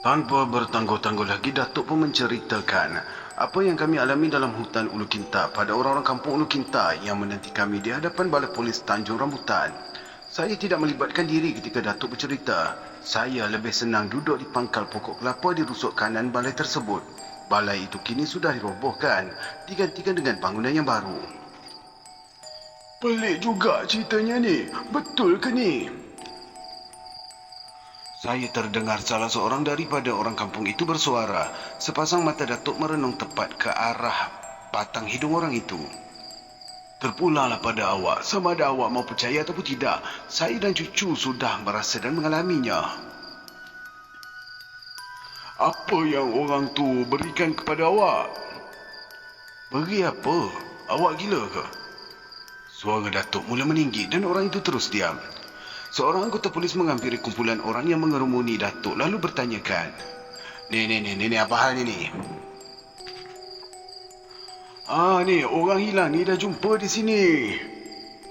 Tanpa bertangguh-tangguh lagi, Datuk pun menceritakan apa yang kami alami dalam hutan Ulu Kinta pada orang-orang kampung Ulu Kinta yang menanti kami di hadapan Balai Polis Tanjung Rambutan. Saya tidak melibatkan diri ketika Datuk bercerita. Saya lebih senang duduk di pangkal pokok kelapa di rusuk kanan balai tersebut. Balai itu kini sudah dirobohkan, digantikan dengan bangunan yang baru. Pelik juga ceritanya ni. Betul ke ni? Saya terdengar salah seorang daripada orang kampung itu bersuara. Sepasang mata Datuk merenung tepat ke arah batang hidung orang itu. Terpulanglah pada awak, sama ada awak mau percaya ataupun tidak. Saya dan cucu sudah merasa dan mengalaminya. Apa yang orang tu berikan kepada awak? Beri apa? Awak gila ke? Suara Datuk mula meninggi dan orang itu terus diam. Seorang anggota polis menghampiri kumpulan orang yang mengerumuni Datuk lalu bertanyakan, Ni, apa hal ni? Ni, orang hilang ni dah jumpa di sini.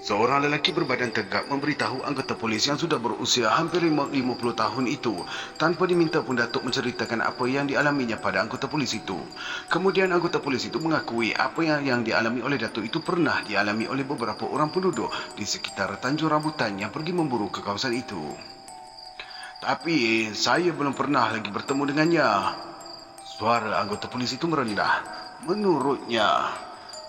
Seorang lelaki berbadan tegap memberitahu anggota polis yang sudah berusia hampir 50 tahun itu tanpa diminta pun Datuk menceritakan apa yang dialaminya pada anggota polis itu. Kemudian anggota polis itu mengakui apa yang dialami oleh Datuk itu pernah dialami oleh beberapa orang penduduk di sekitar Tanjung Rambutan yang pergi memburu ke kawasan itu. Tapi saya belum pernah lagi bertemu dengannya. Suara anggota polis itu merendah. Menurutnya,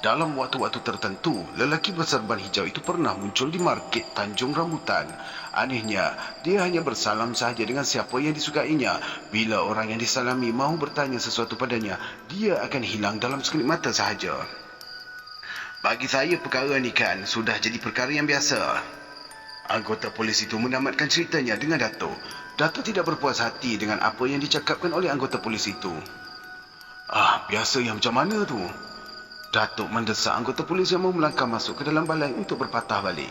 dalam waktu-waktu tertentu, lelaki berserban hijau itu pernah muncul di market Tanjung Rambutan. Anehnya, dia hanya bersalam sahaja dengan siapa yang disukainya. Bila orang yang disalami mahu bertanya sesuatu padanya, dia akan hilang dalam sekelip mata sahaja. Bagi saya, perkara ni kan sudah jadi perkara yang biasa. Anggota polis itu menamatkan ceritanya dengan Datuk. Datuk tidak berpuas hati dengan apa yang dicakapkan oleh anggota polis itu. Biasa yang macam mana tu? Datuk mendesak anggota polis yang mau melangkah masuk ke dalam balai untuk berpatah balik.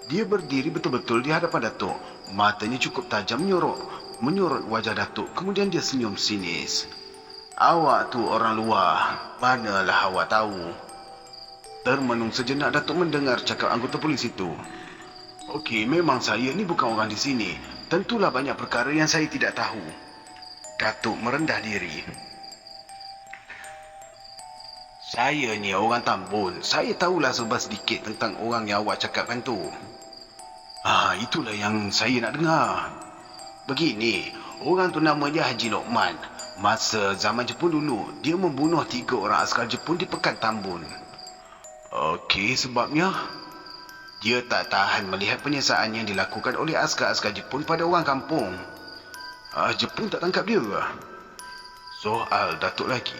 Dia berdiri betul-betul di hadapan Datuk. Matanya cukup tajam menyorot wajah Datuk. Kemudian dia senyum sinis. Awak tu orang luar. Manalah awak tahu? Termenung sejenak Datuk mendengar cakap anggota polis itu. Okey, memang saya ni bukan orang di sini. Tentulah banyak perkara yang saya tidak tahu. Datuk merendah diri. Saya ni orang Tambun. Saya tahulah serba sedikit tentang orang yang awak cakapkan tu. Itulah yang saya nak dengar. Begini, orang tu nama dia Haji Lokman. Masa zaman Jepun dulu, dia membunuh 3 orang askar Jepun di Pekan Tambun. Okey, sebabnya? Dia tak tahan melihat penyiksaan yang dilakukan oleh askar-askar Jepun pada orang kampung. Jepun tak tangkap dia ke? Soal Datuk lagi.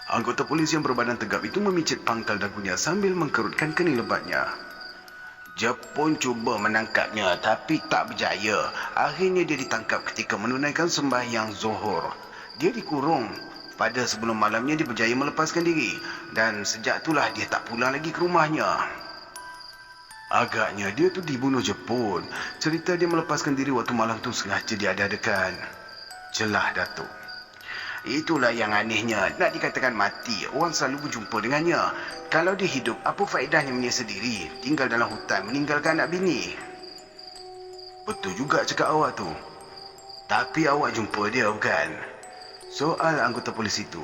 Anggota polis yang berbadan tegap itu memicit pangkal dagunya sambil mengkerutkan kening lebatnya. Jepun cuba menangkapnya tapi tak berjaya. Akhirnya dia ditangkap ketika menunaikan sembahyang Zuhur. Dia dikurung. Pada sebelum malamnya dia berjaya melepaskan diri. Dan sejak itulah dia tak pulang lagi ke rumahnya. Agaknya dia tu dibunuh Jepun. Cerita dia melepaskan diri waktu malam tu sengaja diada-adakan. Celah Datuk. Itulah yang anehnya. Nak dikatakan mati, orang selalu berjumpa dengannya. Kalau dia hidup, apa faedahnya menyiksa diri? Tinggal dalam hutan, meninggalkan anak bini. Betul juga cakap awak tu. Tapi awak jumpa dia bukan? Soal anggota polis itu.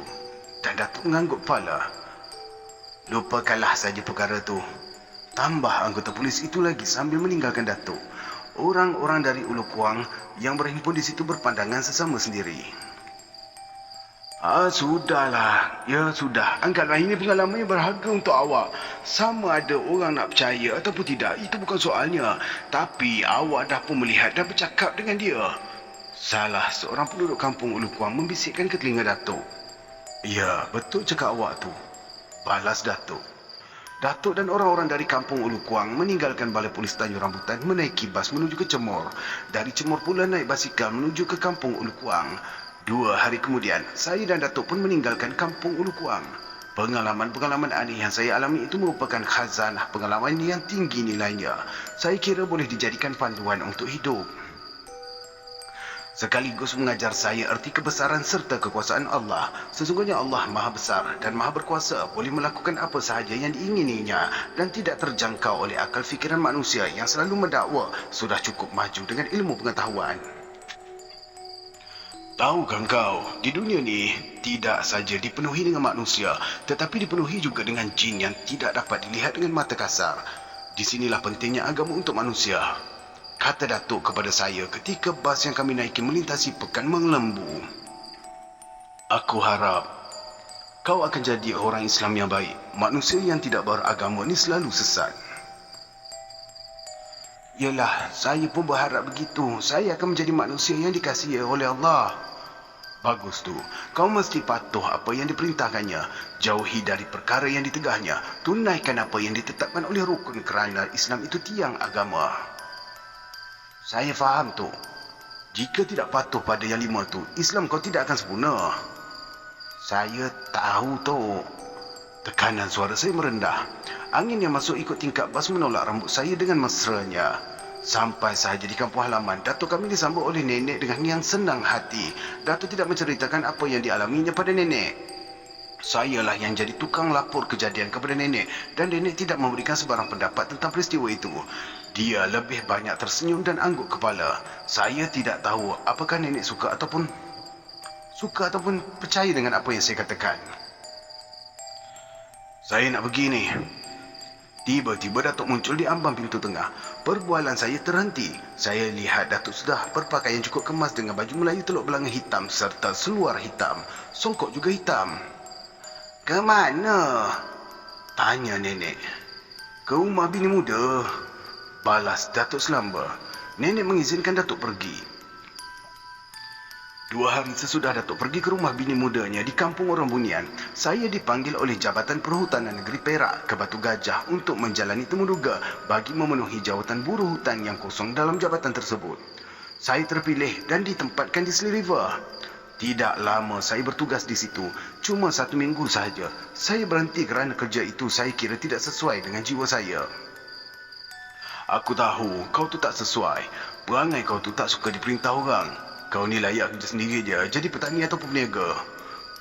Dan Datuk mengangguk kepala. Lupakanlah saja perkara tu. Tambah anggota polis itu lagi sambil meninggalkan Datuk. Orang-orang dari Ulu Kuang yang berhimpun di situ berpandangan sesama sendiri. Sudahlah. Ya sudah. Anggaplah ini pengalaman yang berharga untuk awak. Sama ada orang nak percaya ataupun tidak, itu bukan soalnya. Tapi awak dah pun melihat dan bercakap dengan dia. Salah seorang penduduk kampung Ulu Kuang membisikkan ke telinga Datuk. Ya, betul cakap awak tu. balas Datuk. Datuk dan orang-orang dari kampung Ulu Kuang meninggalkan balai polis Tanjung Rambutan menaiki bas menuju ke Cemor. Dari Cemor pula naik basikal menuju ke kampung Ulu Kuang. 2 hari kemudian, saya dan Datuk pun meninggalkan kampung Ulu Kuang. Pengalaman-pengalaman aneh yang saya alami itu merupakan khazanah pengalaman yang tinggi nilainya. Saya kira boleh dijadikan panduan untuk hidup. Sekaligus mengajar saya erti kebesaran serta kekuasaan Allah. Sesungguhnya Allah Maha Besar dan Maha Berkuasa, boleh melakukan apa sahaja yang diingininya dan tidak terjangkau oleh akal fikiran manusia yang selalu mendakwa sudah cukup maju dengan ilmu pengetahuan. Tahukah kau, di dunia ni tidak saja dipenuhi dengan manusia, tetapi dipenuhi juga dengan jin yang tidak dapat dilihat dengan mata kasar. Di sinilah pentingnya agama untuk manusia, kata Datuk kepada saya ketika bas yang kami naiki melintasi Pekan Menglembu. Aku harap kau akan jadi orang Islam yang baik. Manusia yang tidak beragama ni selalu sesat. Yalah, saya pun berharap begitu. Saya akan menjadi manusia yang dikasihi oleh Allah. Bagus tu. Kau mesti patuh apa yang diperintahkannya. Jauhi dari perkara yang ditegahnya. Tunaikan apa yang ditetapkan oleh rukun kerana Islam itu tiang agama. Saya faham tu. Jika tidak patuh pada yang 5 tu, Islam kau tidak akan sempurna. Saya tahu tu. Tekanan suara saya merendah. Angin yang masuk ikut tingkap bas menolak rambut saya dengan mesranya. Sampai sahaja di kampung halaman, Datuk kami disambut oleh nenek dengan yang senang hati. Datuk tidak menceritakan apa yang dialaminya pada nenek. Sayalah yang jadi tukang lapor kejadian kepada nenek dan nenek tidak memberikan sebarang pendapat tentang peristiwa itu. Dia lebih banyak tersenyum dan angguk kepala. Saya tidak tahu apakah nenek suka ataupun percaya dengan apa yang saya katakan. Saya nak pergi ni. Tiba-tiba Datuk muncul di ambang pintu tengah. Perbualan saya terhenti. Saya lihat Datuk sudah berpakaian cukup kemas dengan baju Melayu teluk belanga hitam serta seluar hitam. Songkok juga hitam. Ke mana? Tanya nenek. Ke rumah bini muda. Balas Datuk selamba. Nenek mengizinkan Datuk pergi. 2 hari sesudah Datuk pergi ke rumah bini mudanya di kampung Orang Bunian, saya dipanggil oleh Jabatan Perhutanan Negeri Perak ke Batu Gajah untuk menjalani temuduga bagi memenuhi jawatan buruh hutan yang kosong dalam jabatan tersebut. Saya terpilih dan ditempatkan di Sli River. Tidak lama saya bertugas di situ, cuma 1 minggu sahaja. Saya berhenti kerana kerja itu saya kira tidak sesuai dengan jiwa saya. Aku tahu kau tu tak sesuai. Perangai kau tu tak suka diperintah orang. Kau ni layak kerja sendiri je, jadi petani ataupun peniaga,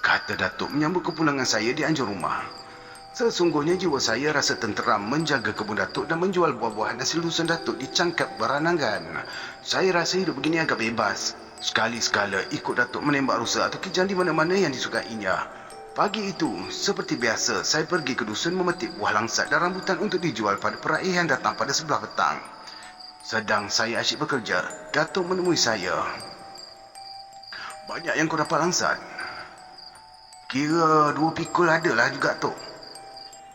kata Datuk menyambut kepulangan saya di anjur rumah. Sesungguhnya jiwa saya rasa tenteram menjaga kebun Datuk dan menjual buah-buahan hasil dusun Datuk di cangkap Baranangan. Saya rasa hidup begini agak bebas. Sekali-sekala ikut Datuk menembak rusa atau kijang di mana-mana yang disukainya. Pagi itu, seperti biasa, saya pergi ke dusun memetik buah langsat dan rambutan untuk dijual pada peraih yang datang pada sebelah petang. Sedang saya asyik bekerja, Datuk menemui saya. Banyak yang kau dapat langsat? Kira 2 pikul adalah juga, Tok.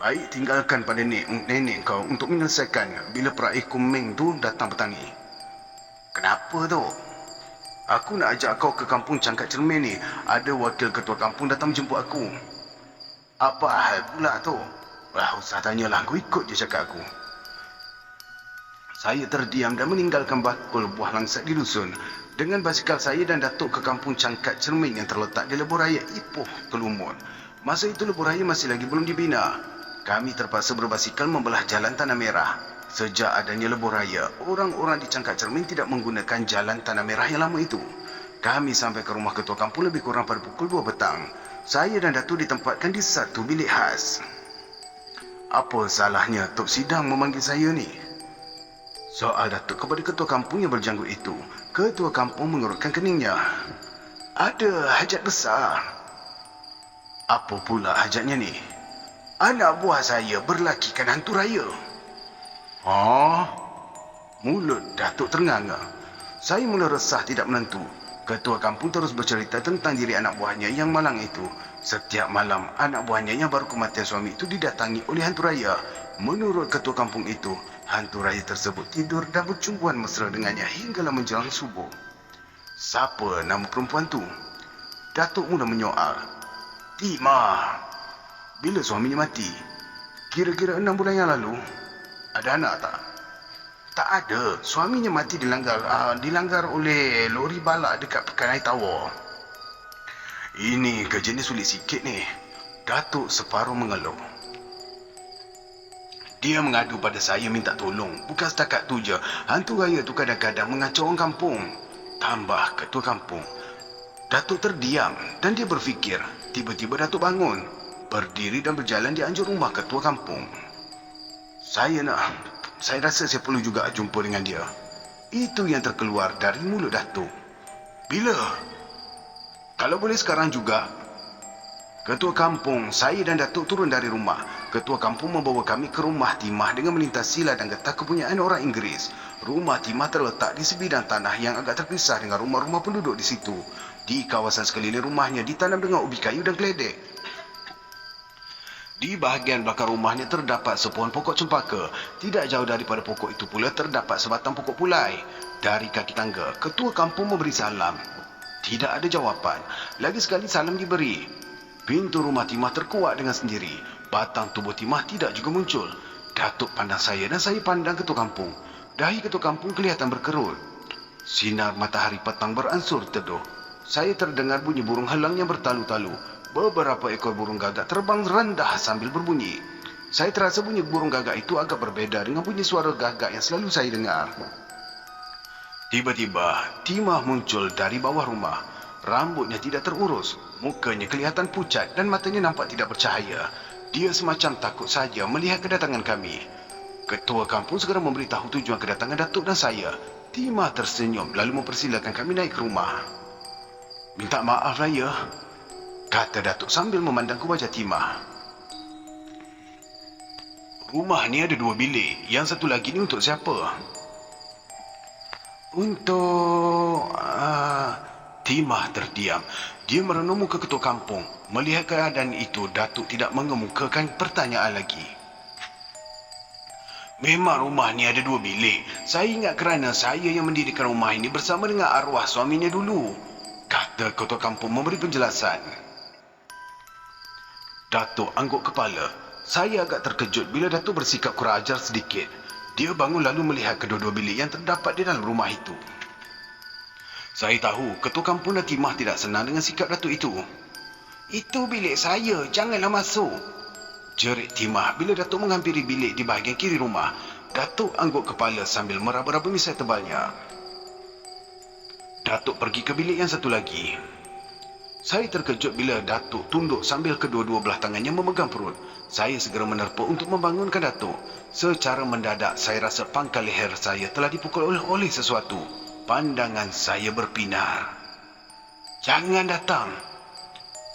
Baik, tinggalkan pada nenek kau untuk menyelesaikan bila peraih kumeng tu datang petang ni. Kenapa, Tok? Aku nak ajak kau ke kampung Cangkat Cermin ni. Ada wakil ketua kampung datang menjemput aku. Apa hal pula, Tok? Usah tanyalah, aku ikut je cakap aku. Saya terdiam dan meninggalkan bakul buah langsat di dusun. Dengan basikal saya dan Datuk ke kampung Cangkat Cermin yang terletak di lebuh raya Ipoh, Kelumun. Masa itu lebuh raya masih lagi belum dibina. Kami terpaksa berbasikal membelah jalan Tanah Merah. Sejak adanya lebuh raya, orang-orang di Cangkat Cermin tidak menggunakan jalan Tanah Merah yang lama itu. Kami sampai ke rumah ketua kampung lebih kurang pada pukul 2 petang. Saya dan Datuk ditempatkan di satu bilik khas. Apa salahnya Tok Sidang memanggil saya ni? Soal Datuk kepada ketua kampung yang berjanggut itu. Ketua kampung mengurutkan keningnya. Ada hajat besar. Apa pula hajatnya ni? Anak buah saya berlakikan hantu raya. Mulut Datuk ternganga. Saya mula resah tidak menentu. Ketua kampung terus bercerita tentang diri anak buahnya yang malang itu. Setiap malam, anak buahnya yang baru kematian suami itu didatangi oleh hantu raya. Menurut ketua kampung itu, hantu raya tersebut tidur dan bercumbuan mesra dengannya hinggalah menjelang subuh. Siapa nama perempuan tu? Datuk mula menyoal. Timah. Bila suaminya mati? Kira-kira 6 bulan yang lalu. Ada anak tak? Tak ada. Suaminya mati dilanggar oleh lori balak dekat Pekan Air Tawar. Ini kerjanya sulit sikit ni. Datuk separuh mengeluh. Dia mengadu pada saya minta tolong. Bukan setakat tu je. Hantu raya tu kadang-kadang mengacau orang kampung. Tambah ketua kampung. Datuk terdiam dan dia berfikir. Tiba-tiba Datuk bangun. Berdiri dan berjalan di anjur rumah ketua kampung. Saya rasa saya perlu juga jumpa dengan dia. Itu yang terkeluar dari mulut Datuk. Bila? Kalau boleh sekarang juga. Ketua kampung, saya dan Datuk turun dari rumah. Ketua kampung membawa kami ke rumah timah dengan melintas sila dan getah kepunyaan orang Inggeris. Rumah timah terletak di sebidang tanah yang agak terpisah dengan rumah-rumah penduduk di situ. Di kawasan sekeliling rumahnya ditanam dengan ubi kayu dan keledek. Di bahagian belakang rumahnya terdapat sepohon pokok cempaka. Tidak jauh daripada pokok itu pula terdapat sebatang pokok pulai. Dari kaki tangga, ketua kampung memberi salam. Tidak ada jawapan. Lagi sekali salam diberi. Pintu rumah timah terkuak dengan sendiri. Batang tubuh timah tidak juga muncul. Datuk pandang saya dan saya pandang ketua kampung. Dahi ketua kampung kelihatan berkerut. Sinar matahari petang beransur teduh. Saya terdengar bunyi burung helang yang bertalu-talu. Beberapa ekor burung gagak terbang rendah sambil berbunyi. Saya terasa bunyi burung gagak itu agak berbeza dengan bunyi suara gagak yang selalu saya dengar. Tiba-tiba, timah muncul dari bawah rumah. Rambutnya tidak terurus, mukanya kelihatan pucat dan matanya nampak tidak bercahaya. Dia semacam takut saja melihat kedatangan kami. Ketua kampung segera memberitahu tujuan kedatangan Datuk dan saya. Timah tersenyum lalu mempersilakan kami naik ke rumah. Minta maaf lah ya, kata Datuk sambil memandang ke wajah Timah. Rumah ni ada 2 bilik, yang satu lagi ni untuk siapa? Untuk... Timah terdiam. Dia merenung muka ketua kampung. Melihat keadaan itu, Datuk tidak mengemukakan pertanyaan lagi. Memang rumah ni ada 2 bilik. Saya ingat kerana saya yang mendirikan rumah ini bersama dengan arwah suaminya dulu, kata ketua kampung memberi penjelasan. Datuk angguk kepala. Saya agak terkejut bila Datuk bersikap kurang ajar sedikit. Dia bangun lalu melihat kedua-dua bilik yang terdapat di dalam rumah itu. Saya tahu ketua kampung dan timah tidak senang dengan sikap Datuk itu. Itu bilik saya, janganlah masuk, jerit timah bila Datuk menghampiri bilik di bahagian kiri rumah. Datuk angguk kepala sambil meraba-raba misai tebalnya. Datuk pergi ke bilik yang satu lagi. Saya terkejut bila Datuk tunduk sambil kedua-dua belah tangannya memegang perut. Saya segera menerpa untuk membangunkan Datuk. Secara mendadak saya rasa pangkal leher saya telah dipukul oleh sesuatu. Pandangan saya berpinar. Jangan datang,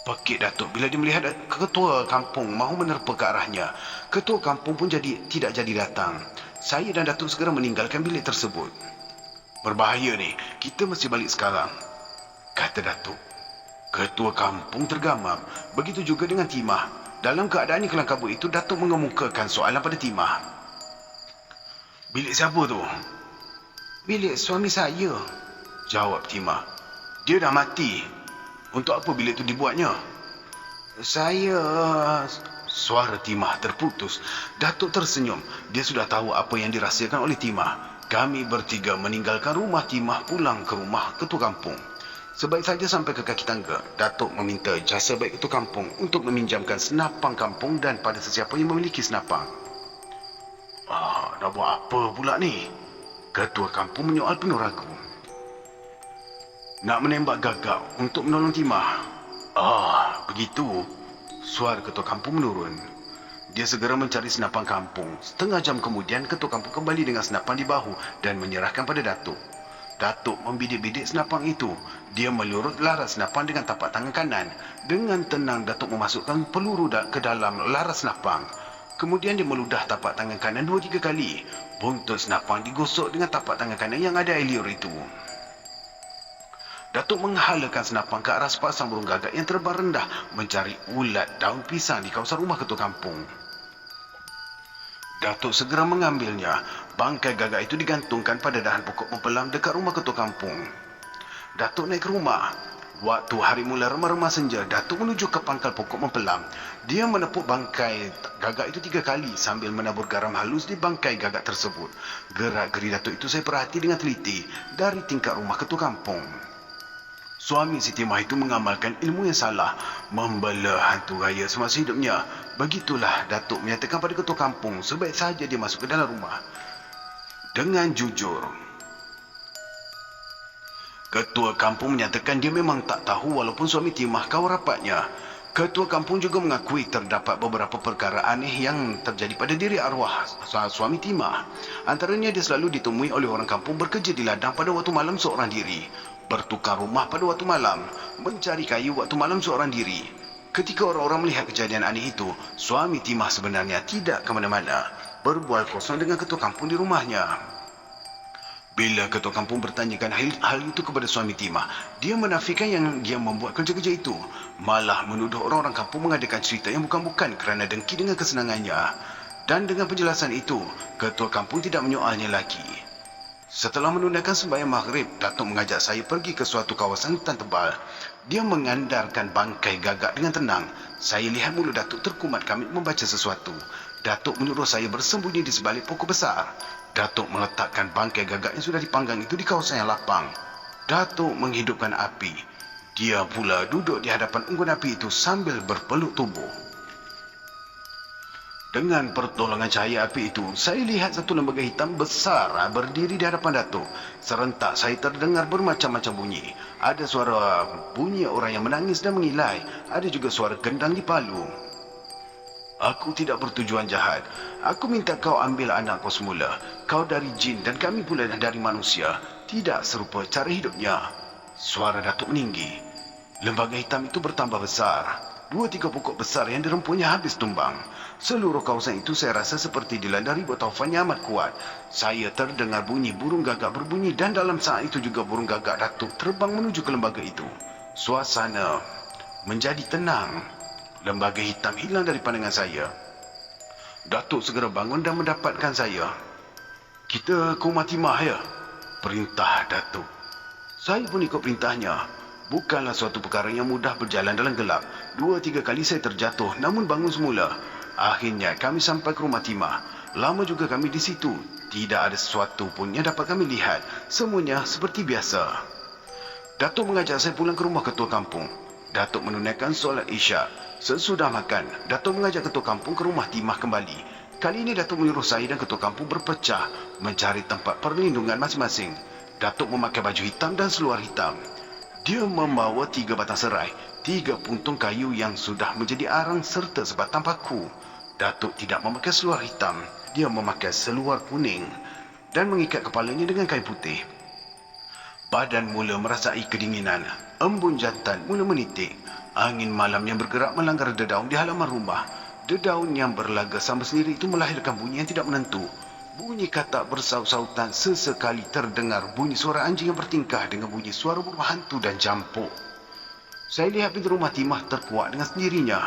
pekik Datuk bila dia melihat ketua kampung mahu menerpa ke arahnya. Ketua kampung pun tidak jadi datang. Saya dan Datuk segera meninggalkan bilik tersebut. Berbahaya ni, kita mesti balik sekarang, kata Datuk. Ketua kampung tergamam. Begitu juga dengan Timah. Dalam keadaan yang kelam kabut itu, Datuk mengemukakan soalan pada Timah. Bilik siapa tu? Bilik suami saya, jawab Timah. Dia dah mati. Untuk apa bilik itu dibuatnya? Suara Timah terputus. Datuk tersenyum. Dia sudah tahu apa yang dirahsiakan oleh Timah. Kami bertiga meninggalkan rumah Timah pulang ke rumah ketua kampung. Sebaik saja sampai ke kaki tangga, Datuk meminta jasa baik ketua kampung untuk meminjamkan senapang kampung dan pada sesiapa yang memiliki senapang. Nak buat apa pula ni? Ketua kampung menyoal penuh ragu. Nak menembak gagak untuk menolong Timah. Begitu. Suara ketua kampung menurun. Dia segera mencari senapang kampung. Setengah jam kemudian, ketua kampung kembali dengan senapang di bahu dan menyerahkan pada Datuk. Datuk membidik-bidik senapang itu. Dia melurut laras senapang dengan tapak tangan kanan. Dengan tenang, Datuk memasukkan peluru ke dalam laras senapang. Kemudian dia meludah tapak tangan kanan 2-3 kali. Buntut senapang digosok dengan tapak tangan kanan yang ada air liur itu. Datuk menghalakan senapang ke arah sepasang burung gagak yang terbang rendah mencari ulat daun pisang di kawasan rumah ketua kampung. Datuk segera mengambilnya. Bangkai gagak itu digantungkan pada dahan pokok mempelam dekat rumah ketua kampung. Datuk naik ke rumah. Waktu hari mula remah-remah senja, Datuk menuju ke pangkal pokok mempelam. Dia menepuk bangkai gagak itu 3 kali sambil menabur garam halus di bangkai gagak tersebut. Gerak-geri Datuk itu saya perhati dengan teliti dari tingkat rumah ketua kampung. Suami Siti Mah itu mengamalkan ilmu yang salah, membela hantu raya semasa hidupnya. Begitulah Datuk menyatakan pada ketua kampung sebaik saja dia masuk ke dalam rumah. Dengan jujur, ketua kampung menyatakan dia memang tak tahu walaupun suami Timah kawan rapatnya. Ketua kampung juga mengakui terdapat beberapa perkara aneh yang terjadi pada diri arwah suami Timah. Antaranya dia selalu ditemui oleh orang kampung bekerja di ladang pada waktu malam seorang diri, bertukar rumah pada waktu malam, mencari kayu waktu malam seorang diri. Ketika orang-orang melihat kejadian aneh itu, suami Timah sebenarnya tidak ke mana-mana, berbual kosong dengan ketua kampung di rumahnya. Bila ketua kampung bertanyakan hal itu kepada suami Timah, dia menafikan yang dia membuat kerja-kerja itu. Malah menuduh orang-orang kampung mengadakan cerita yang bukan-bukan kerana dengki dengan kesenangannya. Dan dengan penjelasan itu, ketua kampung tidak menyoalnya lagi. Setelah menunaikan sembahyang maghrib, Datuk mengajak saya pergi ke suatu kawasan hutan tebal. Dia mengandarkan bangkai gagak dengan tenang. Saya lihat mulut Datuk terkumat kami membaca sesuatu. Datuk menyuruh saya bersembunyi di sebalik pokok besar. Datuk meletakkan bangkai gagak yang sudah dipanggang itu di kawasan yang lapang. Datuk menghidupkan api. Dia pula duduk di hadapan unggun api itu sambil berpeluk tubuh. Dengan pertolongan cahaya api itu, saya lihat satu lembaga hitam besar berdiri di hadapan Datuk. Serentak saya terdengar bermacam-macam bunyi. Ada suara bunyi orang yang menangis dan mengilai. Ada juga suara gendang di palu. Aku tidak bertujuan jahat. Aku minta kau ambil anak kau semula. Kau dari jin dan kami pula dari manusia. Tidak serupa cara hidupnya. Suara Datuk meninggi. Lembaga hitam itu bertambah besar. 2-3 pokok besar yang dirempuhnya habis tumbang. Seluruh kawasan itu saya rasa seperti dilanda ribut taufan yang amat kuat. Saya terdengar bunyi burung gagak berbunyi dan dalam saat itu juga burung gagak Datuk terbang menuju ke lembaga itu. Suasana menjadi tenang. Lembaga hitam hilang dari pandangan saya. Datuk segera bangun dan mendapatkan saya. Kita ke rumah Timah ya? Perintah Datuk. Saya pun ikut perintahnya. Bukanlah suatu perkara yang mudah berjalan dalam gelap. 2-3 kali saya terjatuh namun bangun semula. Akhirnya kami sampai ke rumah Timah. Lama juga kami di situ. Tidak ada sesuatu pun yang dapat kami lihat. Semuanya seperti biasa. Datuk mengajak saya pulang ke rumah ketua kampung. Datuk menunaikan solat Isyak. Sesudah makan, Datuk mengajak ketua kampung ke rumah Timah kembali. Kali ini Datuk menyuruh saya dan ketua kampung berpecah mencari tempat perlindungan masing-masing. Datuk memakai baju hitam dan seluar hitam. Dia membawa 3 batang serai, 3 puntung kayu yang sudah menjadi arang serta sebatang paku. Datuk tidak memakai seluar hitam. Dia memakai seluar kuning dan mengikat kepalanya dengan kain putih. Badan mula merasai kedinginan. Embun jantan mula menitik. Angin malam yang bergerak melanggar dedaun di halaman rumah. Dedaun yang berlaga sama sendiri itu melahirkan bunyi yang tidak menentu. Bunyi katak bersaut-sautan, sesekali terdengar bunyi suara anjing yang bertingkah dengan bunyi suara burung hantu dan jampuk. Saya lihat pintu rumah Timah terkuak dengan sendirinya.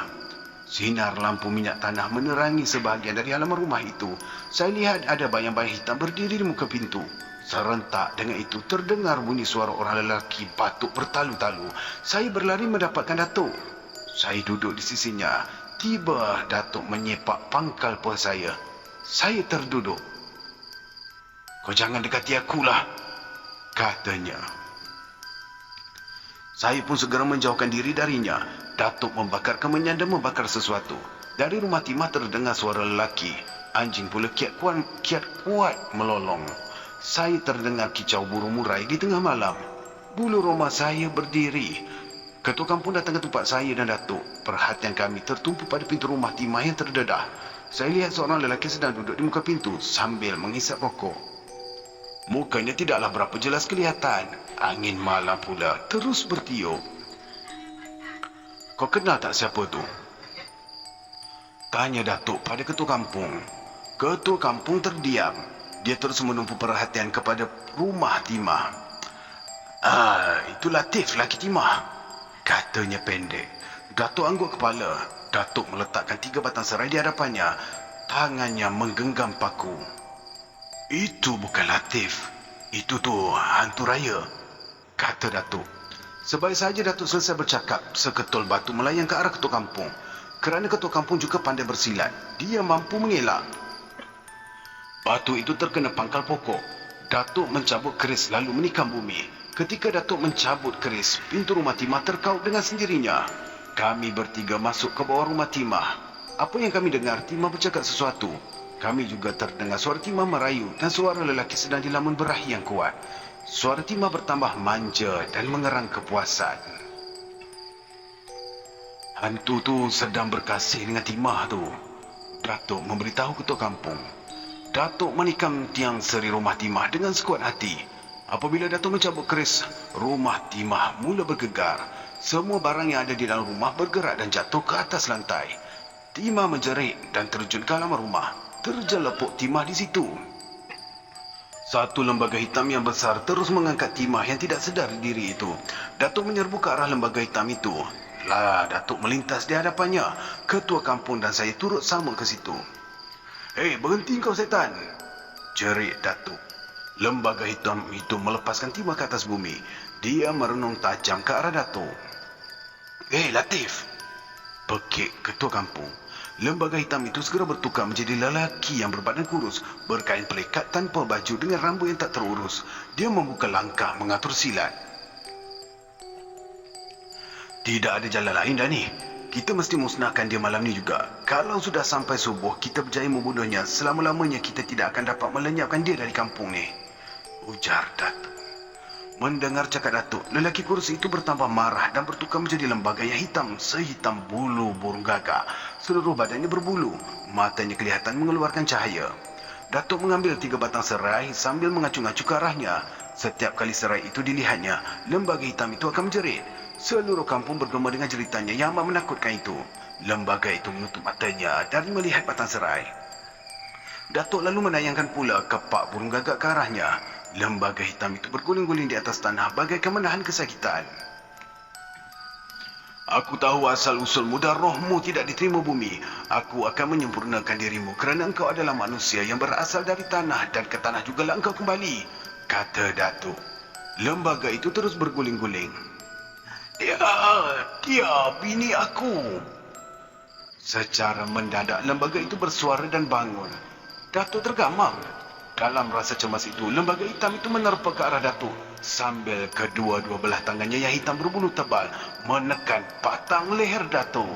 Sinar lampu minyak tanah menerangi sebahagian dari halaman rumah itu. Saya lihat ada bayang-bayang hitam berdiri di muka pintu. Serentak dengan itu terdengar bunyi suara orang lelaki batuk bertalu-talu. Saya berlari mendapatkan Datuk. Saya duduk di sisinya. Tiba Datuk menyepak pangkal paha saya. Saya terduduk. Kau jangan dekati akulah, katanya. Saya pun segera menjauhkan diri darinya. Datuk membakar kemenyan dan membakar sesuatu. Dari rumah Timah terdengar suara lelaki. Anjing pula kiat kuat melolong. Saya terdengar kicau burung murai di tengah malam. Bulu roma saya berdiri. Ketua kampung datang ke tempat saya dan Datuk. Perhatian kami tertumpu pada pintu rumah Timah yang terdedah. Saya lihat seorang lelaki sedang duduk di muka pintu sambil menghisap rokok. Mukanya tidaklah berapa jelas kelihatan. Angin malam pula terus bertiup. Kau kenal tak siapa tu? Tanya Datuk pada ketua kampung. Ketua kampung terdiam. Dia terus menumpu perhatian kepada rumah Timah. Itu Latif, laki Timah, katanya pendek. Datuk angguk kepala. Datuk meletakkan 3 batang serai di hadapannya. Tangannya menggenggam paku. Itu bukan Latif. Itu tu hantu raya, kata Datuk. Sebaik saja Datuk selesai bercakap, seketul batu melayang ke arah ketua kampung. Kerana ketua kampung juga pandai bersilat, dia mampu mengelak. Batu itu terkena pangkal pokok. Datuk mencabut keris lalu menikam bumi. Ketika Datuk mencabut keris, pintu rumah Timah terkaup dengan sendirinya. Kami bertiga masuk ke bawah rumah Timah. Apa yang kami dengar, Timah bercakap sesuatu. Kami juga terdengar suara Timah merayu dan suara lelaki sedang dilamun berahi yang kuat. Suara Timah bertambah manja dan mengerang kepuasan. Hantu tu sedang berkasih dengan Timah tu. Datuk memberitahu ketua kampung. Datuk menikam tiang seri rumah Timah dengan sekuat hati. Apabila Datuk mencabut keris, rumah Timah mula bergegar. Semua barang yang ada di dalam rumah bergerak dan jatuh ke atas lantai. Timah menjerit dan terjun ke halaman rumah. Terjelepuk Timah di situ. Satu lembaga hitam yang besar terus mengangkat Timah yang tidak sedar diri itu. Datuk menyerbu ke arah lembaga hitam itu. Datuk melintas di hadapannya. Ketua kampung dan saya turut sama ke situ. "Hei, berhenti kau setan!" jerit Datuk. Lembaga hitam itu melepaskan Timah ke atas bumi. Dia merenung tajam ke arah Datuk. "Hei, Latif!" pekik ketua kampung. Lembaga hitam itu segera bertukar menjadi lelaki yang berbadan kurus, berkain pelekat tanpa baju dengan rambut yang tak terurus. Dia membuka langkah mengatur silat. "Tidak ada jalan lain dah ni. Kita mesti musnahkan dia malam ni juga. Kalau sudah sampai subuh kita berjaya membunuhnya, selama-lamanya kita tidak akan dapat melenyapkan dia dari kampung ni," ujar Datuk. Mendengar cakap Datuk, lelaki kurus itu bertambah marah dan bertukar menjadi lembaga yang hitam, sehitam bulu burung gagak. Seluruh badannya berbulu, matanya kelihatan mengeluarkan cahaya. Datuk mengambil 3 batang serai sambil mengacu-ngacu ke arahnya. Setiap kali serai itu dilihatnya, lembaga hitam itu akan menjerit. Seluruh kampung bergema dengan jeritannya yang amat menakutkan itu. Lembaga itu menutup matanya dari melihat batang serai. Datuk lalu menayangkan pula kepak burung gagak ke arahnya. Lembaga hitam itu berguling-guling di atas tanah bagaikan menahan kesakitan. "Aku tahu asal-usulmu dan rohmu tidak diterima bumi. Aku akan menyempurnakan dirimu kerana engkau adalah manusia yang berasal dari tanah dan ke tanah jugalah engkau kembali," kata Datuk. Lembaga itu terus berguling-guling. Dia bini aku." Secara mendadak lembaga itu bersuara dan bangun. Datuk tergamam. Dalam rasa cemas itu, lembaga hitam itu menerpa ke arah Datuk sambil kedua-dua belah tangannya yang hitam berbulu tebal menekan batang leher Datuk.